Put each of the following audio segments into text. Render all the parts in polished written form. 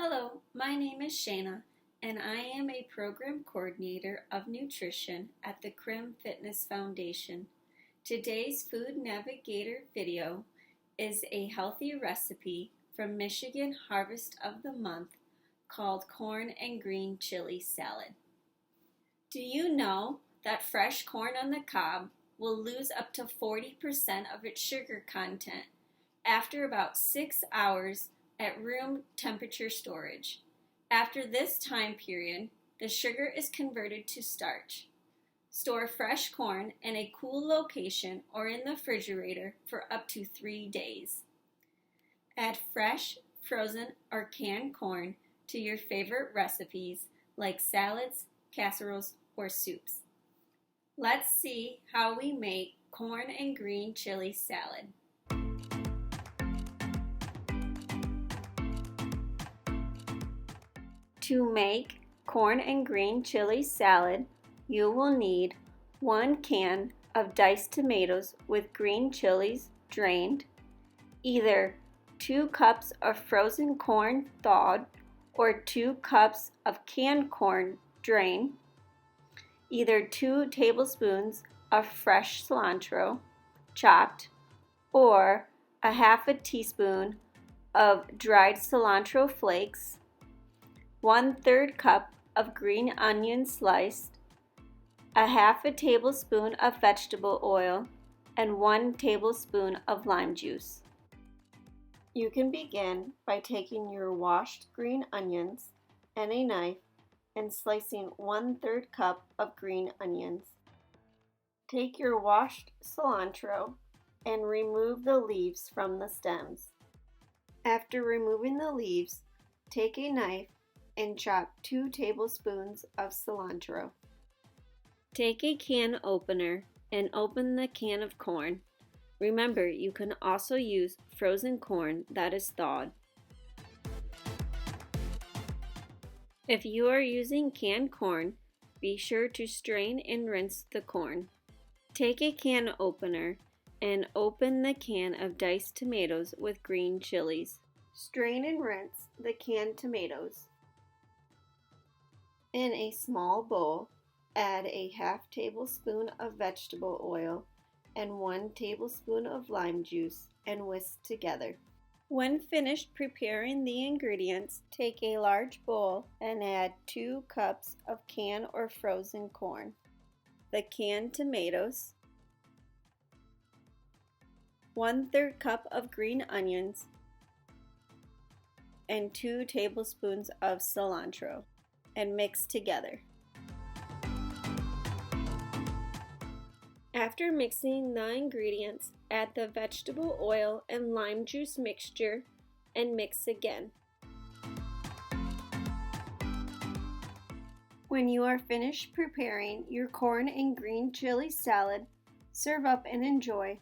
Hello, my name is Shayna, and I am a program coordinator of nutrition at the Crim Fitness Foundation. Today's Food Navigator video is a healthy recipe from Michigan Harvest of the Month called corn and green chili salad. Do you know that fresh corn on the cob will lose up to 40% of its sugar content after about 6 hours at room temperature storage? After this time period, the sugar is converted to starch. Store fresh corn in a cool location or in the refrigerator for up to 3 days. Add fresh, frozen, or canned corn to your favorite recipes like salads, casseroles, or soups. Let's see how we make corn and green chili salad. To make corn and green chili salad, you will need 1 can of diced tomatoes with green chilies drained, either 2 cups of frozen corn thawed or 2 cups of canned corn drained, either 2 tablespoons of fresh cilantro chopped, or a half a teaspoon of dried cilantro flakes, 1/3 cup of green onion sliced, a half a tablespoon of vegetable oil, and 1 tablespoon of lime juice. You can begin by taking your washed green onions and a knife and slicing 1/3 cup of green onions. Take your washed cilantro and remove the leaves from the stems. After removing the leaves, take a knife and chop 2 tablespoons of cilantro. Take a can opener and open the can of corn. Remember, you can also use frozen corn that is thawed. If you are using canned corn, be sure to strain and rinse the corn. Take a can opener and open the can of diced tomatoes with green chilies. Strain and rinse the canned tomatoes. In a small bowl, add a half tablespoon of vegetable oil and 1 tablespoon of lime juice and whisk together. When finished preparing the ingredients, take a large bowl and add 2 cups of canned or frozen corn, the canned tomatoes, 1/3 cup of green onions, and 2 tablespoons of cilantro, and mix together. After mixing the ingredients, add the vegetable oil and lime juice mixture and mix again. When you are finished preparing your corn and green chili salad, serve up and enjoy.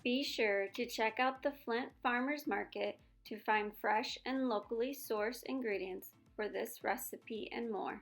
Be sure to check out the Flint Farmers Market to find fresh and locally sourced ingredients for this recipe and more.